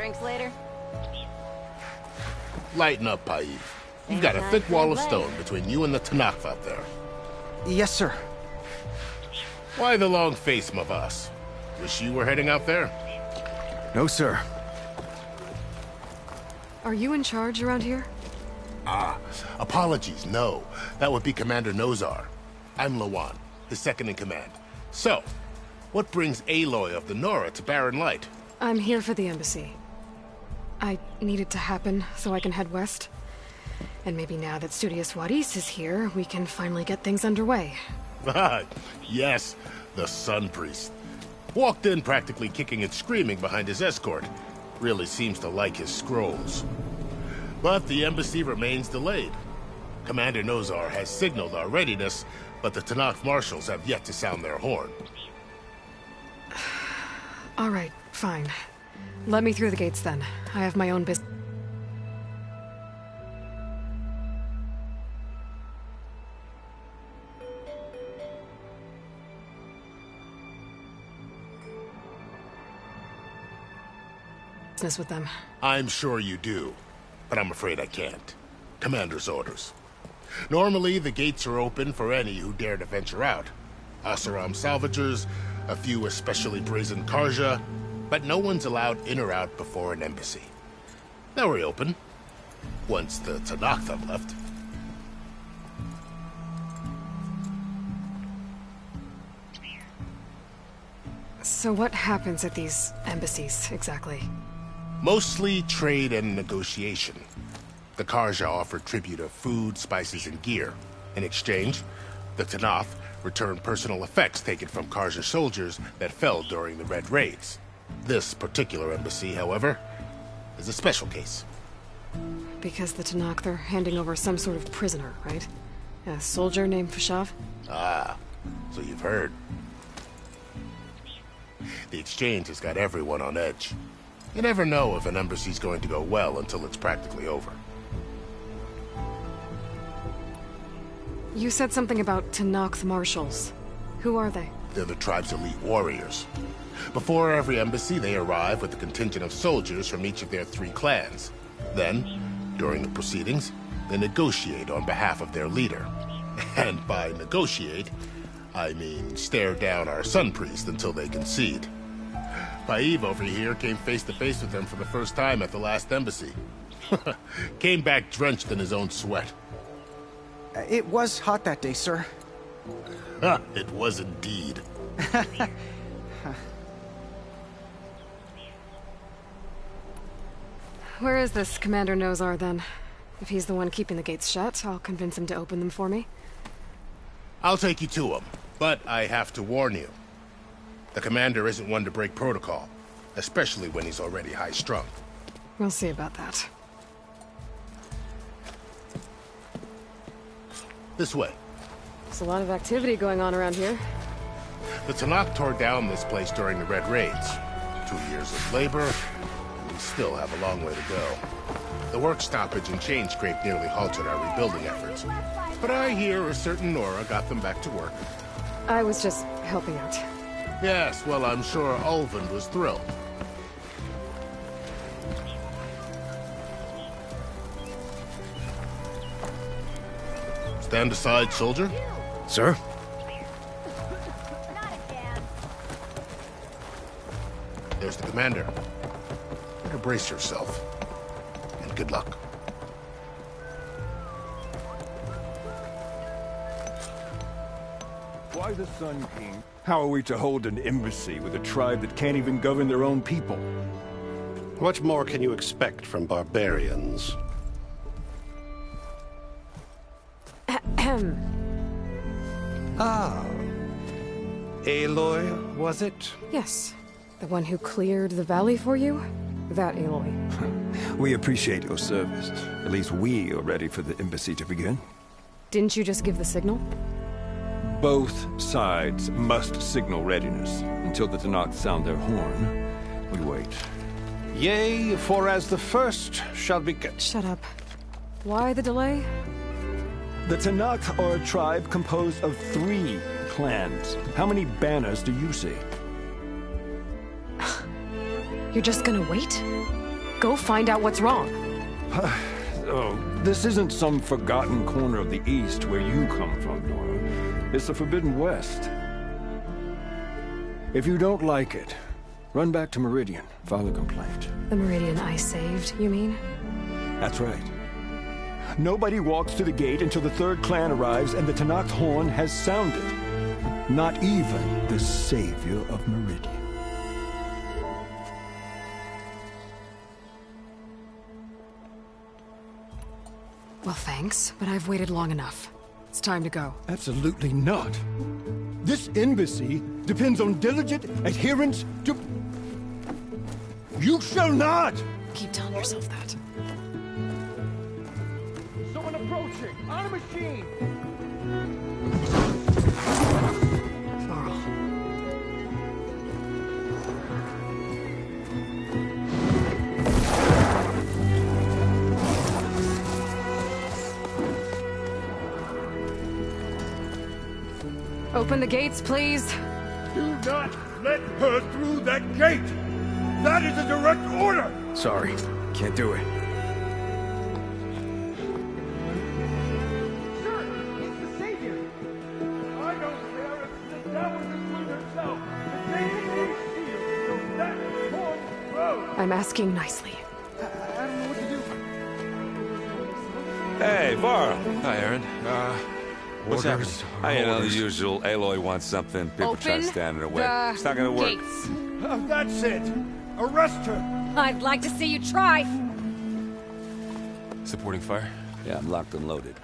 Drinks later? Lighten up, Paiv. You've got a thick wall of stone between you and the Tenakth out there. Yes, sir. Why the long face, Mavas? Wish you were heading out there? No, sir. Are you in charge around here? Apologies, no. That would be Commander Nozar. I'm Lawan, his second-in-command. So, what brings Aloy of the Nora to Barren Light? I'm here for the embassy. I need it to happen so I can head west. And maybe now that Studious Wadis is here, we can finally get things underway. Yes, the Sun Priest. Walked in practically kicking and screaming behind his escort. Really seems to like his scrolls. But the embassy remains delayed. Commander Nozar has signaled our readiness, but the Tenakth marshals have yet to sound their horn. All right, fine. Let me through the gates then. I have my own business with them. I'm sure you do, but I'm afraid I can't. Commander's orders. Normally, the gates are open for any who dare to venture out. Oseram salvagers, a few especially brazen Karja, but no one's allowed in or out before an embassy. They'll reopen, once the Tenakth have left. So what happens at these embassies, exactly? Mostly trade and negotiation. The Karja offer tribute of food, spices, and gear. In exchange, the Tenakth return personal effects taken from Karja soldiers that fell during the Red Raids. This particular embassy, however, is a special case. Because the Tenakth are handing over some sort of prisoner, right? A soldier named Fashav? Ah, so you've heard. The exchange has got everyone on edge. You never know if an embassy's going to go well until it's practically over. You said something about Tenakth marshals. Who are they? They're the tribe's elite warriors. Before every embassy, they arrive with a contingent of soldiers from each of their 3 clans. Then, during the proceedings, they negotiate on behalf of their leader. And by negotiate, I mean stare down our Sun Priest until they concede. Paiv over here came face to face with them for the first time at the last embassy. Came back drenched in his own sweat. It was hot that day, sir. It was indeed. Where is this Commander Nozar, then? If he's the one keeping the gates shut, I'll convince him to open them for me. I'll take you to him, but I have to warn you. The commander isn't one to break protocol, especially when he's already high-strung. We'll see about that. This way. There's a lot of activity going on around here. The Tenakth tore down this place during the Red Raids. 2 years of labor, and we still have a long way to go. The work stoppage and chain scrape nearly halted our rebuilding efforts. But I hear a certain Nora got them back to work. I was just helping out. Yes, well, I'm sure Ulvund was thrilled. Stand aside, soldier. Sir? There's the commander. Better brace yourself. And good luck. Why the Sun King? How are we to hold an embassy with a tribe that can't even govern their own people? What more can you expect from barbarians? Ah. Aloy, was it? Yes. The one who cleared the valley for you? That Aloy. We appreciate your service. At least we are ready for the embassy to begin. Didn't you just give the signal? Both sides must signal readiness. Until the Tenakth sound their horn, we wait. Yea, for as the first shall be... Shut up. Why the delay? The Tenakth are a tribe composed of 3 clans. How many banners do you see? You're just gonna wait? go find out what's wrong. Oh, this isn't some forgotten corner of the East where you come from, Nora. It's the Forbidden West. If you don't like it, run back to Meridian, file a complaint. The Meridian I saved, you mean? That's right. Nobody walks to the gate until the third clan arrives and the Tenakth horn has sounded. Not even the savior of Meridian. Well, thanks, but I've waited long enough. It's time to go. Absolutely not. This embassy depends on diligent adherence to... You shall not! Keep telling yourself that. Someone approaching! On a machine! Varl. Open the gates, please. Do not let her through that gate! That is a direct order! Sorry, can't do it. Sir, he's the savior! I don't care if the devil is the queen herself! The gate is sealed, so that horn blows! I'm asking nicely. I don't know what to do. Hey, Varl. Hi, Aaron. What's happening? I know the usual. Aloy wants something. People try to stand in her way. It's not gonna work. Gates. That's it! Arrest her! I'd like to see you try. Supporting fire? Yeah, I'm locked and loaded.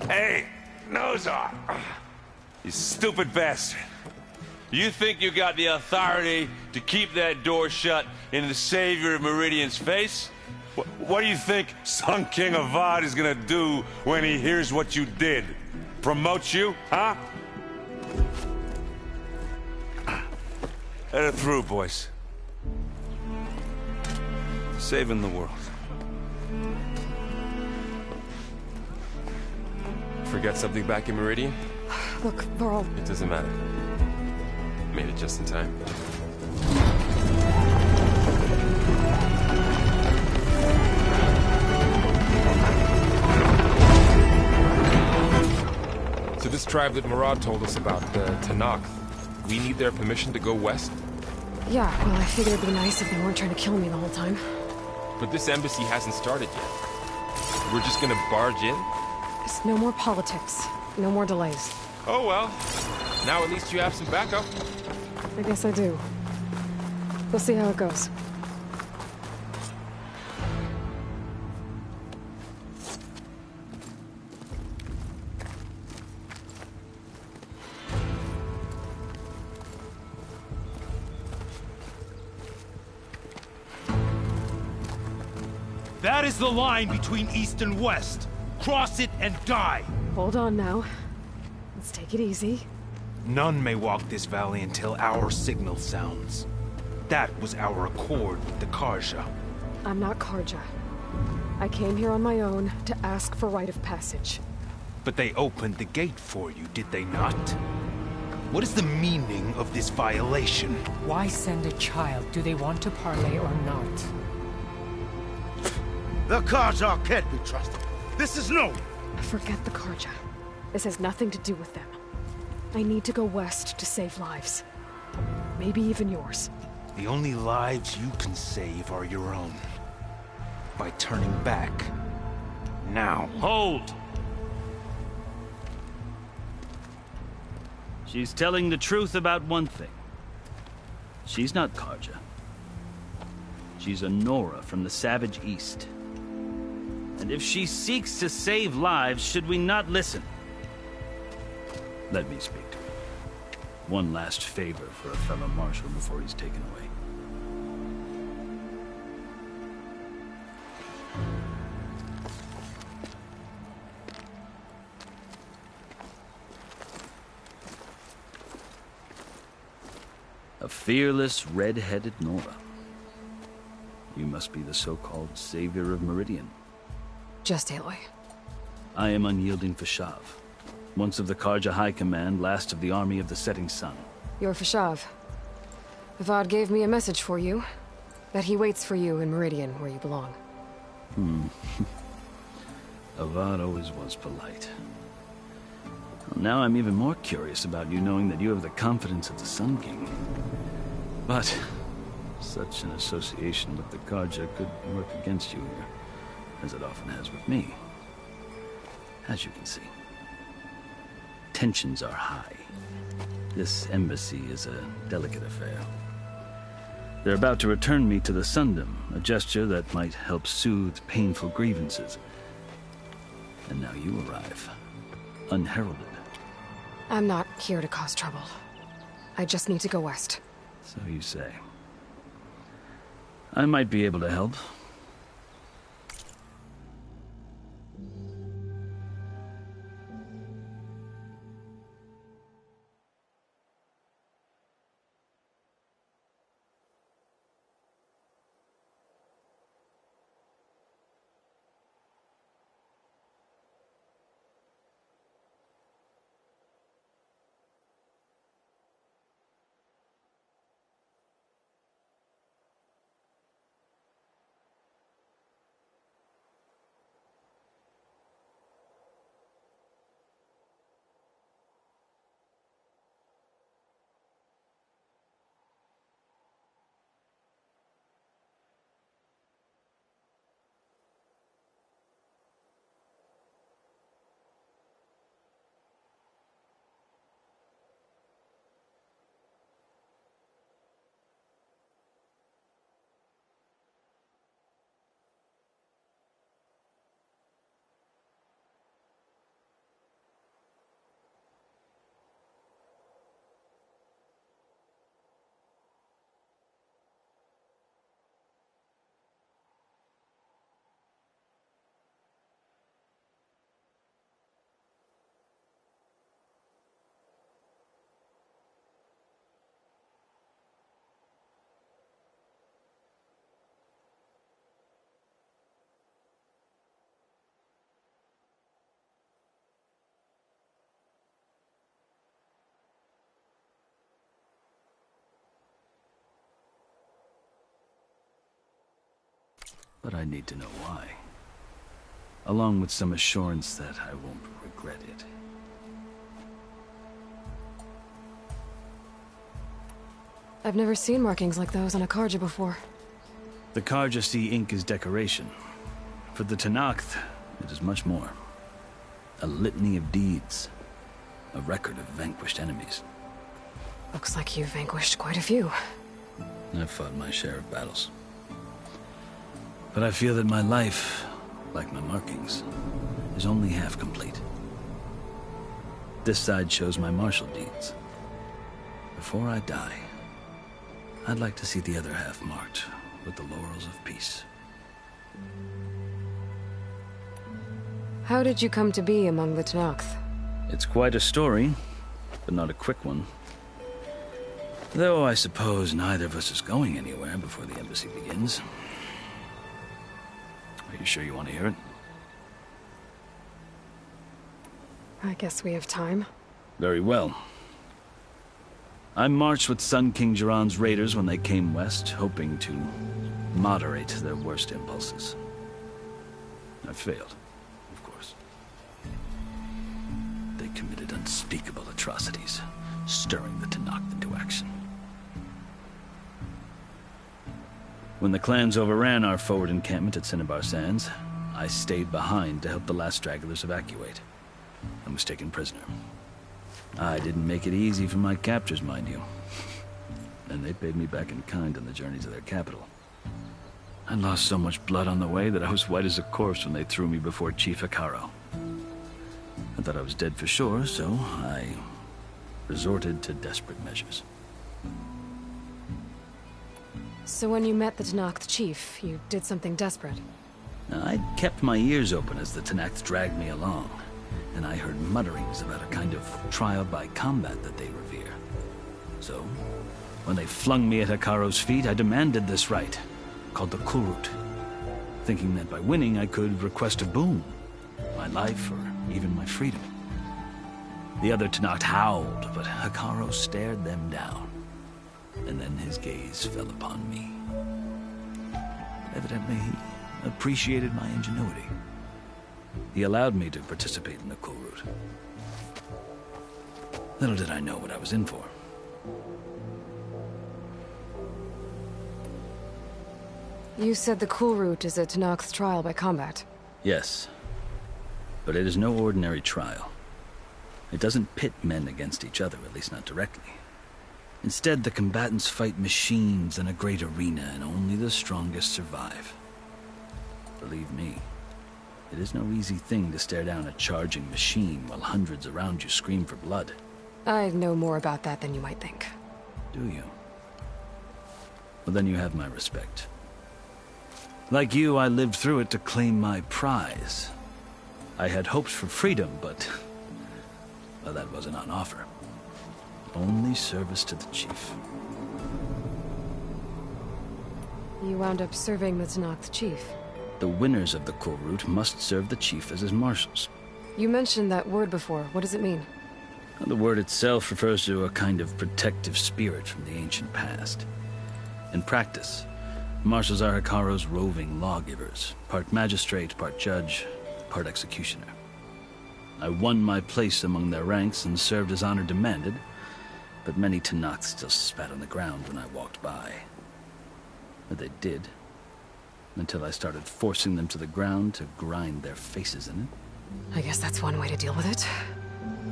Hey, Nozar! You stupid bastard. You think you got the authority to keep that door shut in the savior of Meridian's face? What do you think Sun King Avad is gonna do when he hears what you did? Promote you, huh? Let it through, boys. Saving the world. Forget something back in Meridian? Look, Varl. It doesn't matter. Made it just in time. So this tribe that Murad told us about, the Tenakth, we need their permission to go west? Yeah, well, I figured it'd be nice if they weren't trying to kill me the whole time. But this embassy hasn't started yet. We're just gonna barge in? There's no more politics. No more delays. Oh well. Now at least you have some backup. I guess I do. We'll see how it goes. That is the line between East and West. Cross it and die. Hold on now. Let's take it easy. None may walk this valley until our signal sounds. That was our accord with the Carja. I'm not Carja. I came here on my own to ask for rite of passage. But they opened the gate for you, did they not? What is the meaning of this violation? Why send a child? Do they want to parley or not? The Carja can't be trusted. This is no... Forget the Carja. This has nothing to do with them. I need to go west to save lives. Maybe even yours. The only lives you can save are your own. By turning back. Now. Hold! She's telling the truth about one thing. She's not Carja. She's a Nora from the Savage East. And if she seeks to save lives, should we not listen? Let me speak to her. One last favor for a fellow marshal before he's taken away. A fearless, red-headed Nora. You must be the so-called savior of Meridian. Just Aloy. I am Unyielding Fashav. Once of the Carja High Command, last of the army of the Setting Sun. You're Fashav. Avad gave me a message for you. That he waits for you in Meridian, where you belong. Avad always was polite. Well, now I'm even more curious about you knowing that you have the confidence of the Sun King. But such an association with the Carja could work against you here, as it often has with me. As you can see, tensions are high. This embassy is a delicate affair. They're about to return me to the Sundom, a gesture that might help soothe painful grievances. And now you arrive, unheralded. I'm not here to cause trouble. I just need to go west. So you say. I might be able to help. But I need to know why. Along with some assurance that I won't regret it. I've never seen markings like those on a Carja before. The Carja see ink as decoration. For the Tenakth, it is much more. A litany of deeds. A record of vanquished enemies. Looks like you've vanquished quite a few. I've fought my share of battles. But I feel that my life, like my markings, is only half complete. This side shows my martial deeds. Before I die, I'd like to see the other half marked with the laurels of peace. How did you come to be among the Tenakth? It's quite a story, but not a quick one. Though I suppose neither of us is going anywhere before the embassy begins. Are you sure you want to hear it? I guess we have time. Very well. I marched with Sun King Jiran's raiders when they came west, hoping to moderate their worst impulses. I failed, of course. They committed unspeakable atrocities, stirring the Tenakth into action. When the clans overran our forward encampment at Cinnabar Sands, I stayed behind to help the last stragglers evacuate, and was taken prisoner. I didn't make it easy for my captors, mind you. And they paid me back in kind on the journey to their capital. I lost so much blood on the way that I was white as a corpse when they threw me before Chief Hekarro. I thought I was dead for sure, so I resorted to desperate measures. So when you met the Tenakth chief, you did something desperate? Now, I'd kept my ears open as the Tenakth dragged me along, and I heard mutterings about a kind of trial by combat that they revere. So, when they flung me at Hekarro's feet, I demanded this right, called the Kulrut, thinking that by winning I could request a boon, my life or even my freedom. The other Tenakth howled, but Hekarro stared them down, and then his gaze fell upon me. Evidently, he appreciated my ingenuity. He allowed me to participate in the Kulrut. Little did I know what I was in for. You said the Kulrut is a Tenakth's trial by combat. Yes. But it is no ordinary trial. It doesn't pit men against each other, at least not directly. Instead, the combatants fight machines in a great arena, and only the strongest survive. Believe me, it is no easy thing to stare down a charging machine while hundreds around you scream for blood. I know more about that than you might think. Do you? Well, then you have my respect. Like you, I lived through it to claim my prize. I had hoped for freedom, but... well, that wasn't on offer. Only service to the chief. You wound up serving the Tenakth chief. The winners of the Kulrut must serve the chief as his marshals. You mentioned that word before. What does it mean? The word itself refers to a kind of protective spirit from the ancient past. In practice, marshals are Hekarro's roving lawgivers, part magistrate, part judge, part executioner. I won my place among their ranks and served as honor demanded, but many Tenakths still spat on the ground when I walked by. But they did, until I started forcing them to the ground to grind their faces in it. I guess that's one way to deal with it.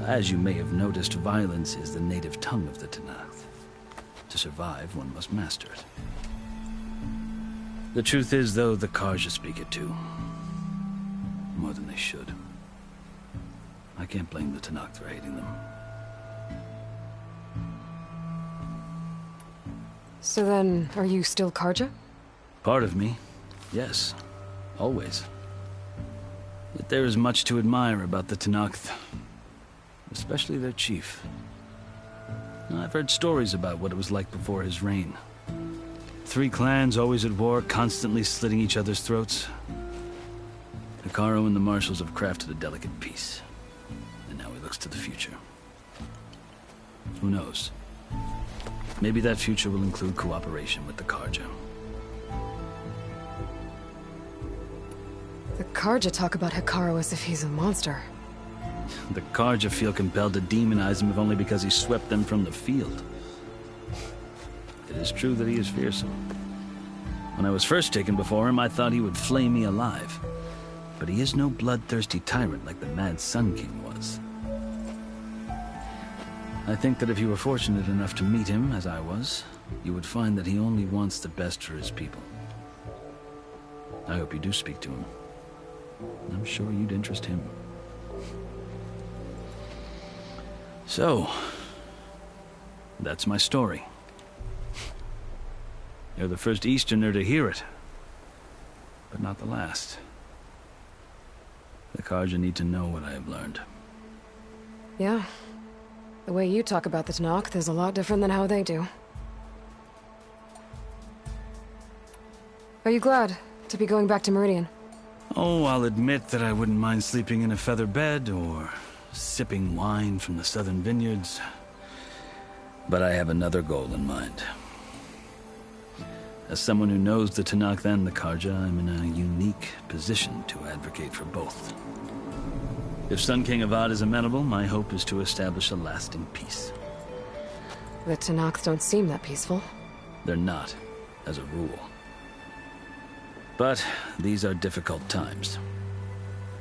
As you may have noticed, violence is the native tongue of the Tenakth. To survive, one must master it. The truth is, though, the Carja speak it too. More than they should. I can't blame the Tenakth for hating them. So then, are you still Carja? Part of me, yes. Always. Yet there is much to admire about the Tenakth. Especially their chief. I've heard stories about what it was like before his reign. 3 clans always at war, constantly slitting each other's throats. Hekarro and the marshals have crafted a delicate peace. And now he looks to the future. Who knows? Maybe that future will include cooperation with the Carja. The Carja talk about Hekarro as if he's a monster. The Carja feel compelled to demonize him if only because he swept them from the field. It is true that he is fearsome. When I was first taken before him, I thought he would flay me alive. But he is no bloodthirsty tyrant like the Mad Sun King was. I think that if you were fortunate enough to meet him, as I was, you would find that he only wants the best for his people. I hope you do speak to him. I'm sure you'd interest him. So, that's my story. You're the first Easterner to hear it, but not the last. The Carja need to know what I have learned. Yeah. The way you talk about the Tenakth is a lot different than how they do. Are you glad to be going back to Meridian? Oh, I'll admit that I wouldn't mind sleeping in a feather bed or sipping wine from the southern vineyards. But I have another goal in mind. As someone who knows the Tenakth and the Carja, I'm in a unique position to advocate for both. If Sun King Avad is amenable, my hope is to establish a lasting peace. The Tenakth don't seem that peaceful. They're not, as a rule. But these are difficult times.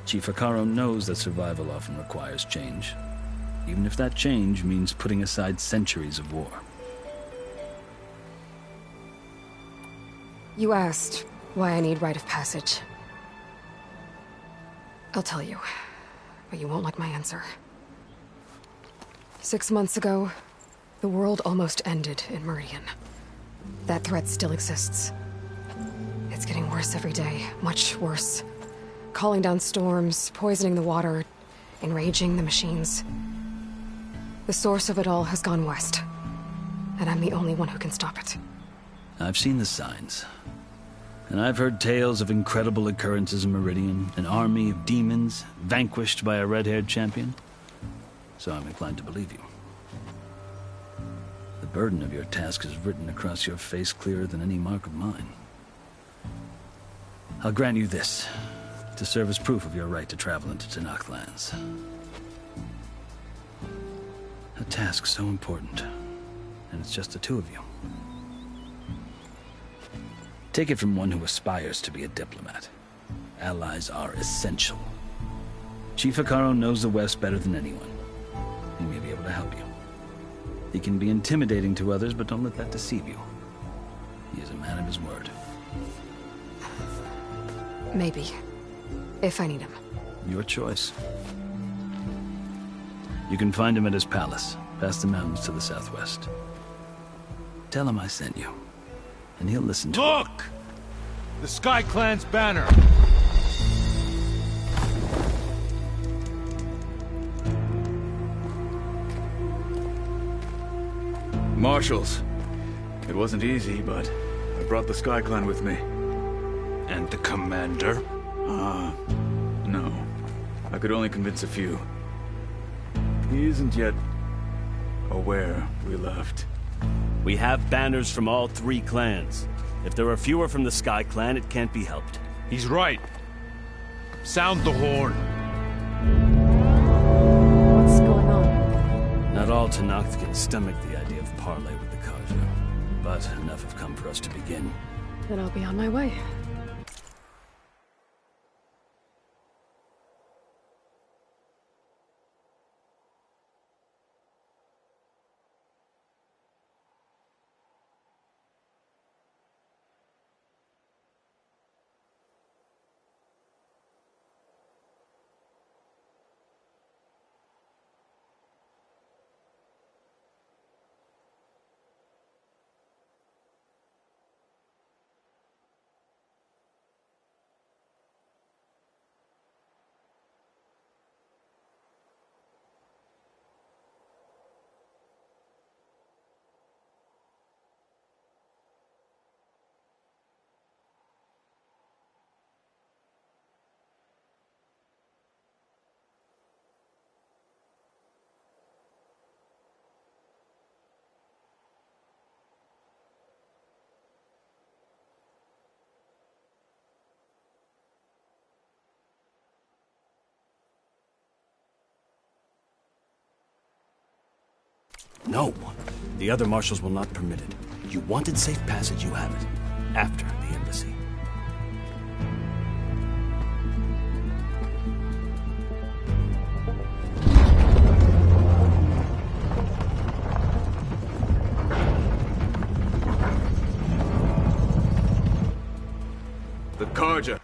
Chief Hekarro knows that survival often requires change, even if that change means putting aside centuries of war. You asked why I need rite of passage. I'll tell you, but you won't like my answer. 6 months ago, the world almost ended in Meridian. That threat still exists. It's getting worse every day, much worse. Calling down storms, poisoning the water, enraging the machines. The source of it all has gone west, and I'm the only one who can stop it. I've seen the signs. And I've heard tales of incredible occurrences in Meridian, an army of demons vanquished by a red-haired champion. So I'm inclined to believe you. The burden of your task is written across your face clearer than any mark of mine. I'll grant you this, to serve as proof of your right to travel into Tenakth lands. A task so important, and it's just the two of you. Take it from one who aspires to be a diplomat. Allies are essential. Chief Hekarro knows the West better than anyone. He may be able to help you. He can be intimidating to others, but don't let that deceive you. He is a man of his word. Maybe. If I need him. Your choice. You can find him at his palace, past the mountains to the southwest. Tell him I sent you, and he'll listen to Look! The Sky Clan's banner! Marshals. It wasn't easy, but I brought the Sky Clan with me. And the commander? No. I could only convince a few. He isn't yet aware we left. We have banners from all 3 clans. If there are fewer from the Sky Clan, it can't be helped. He's right. Sound the horn. What's going on? Not all Tenakth can stomach the idea of parley with the Carja, but enough have come for us to begin. Then I'll be on my way. No. The other marshals will not permit it. You wanted safe passage, you have it. After the embassy. The Carja.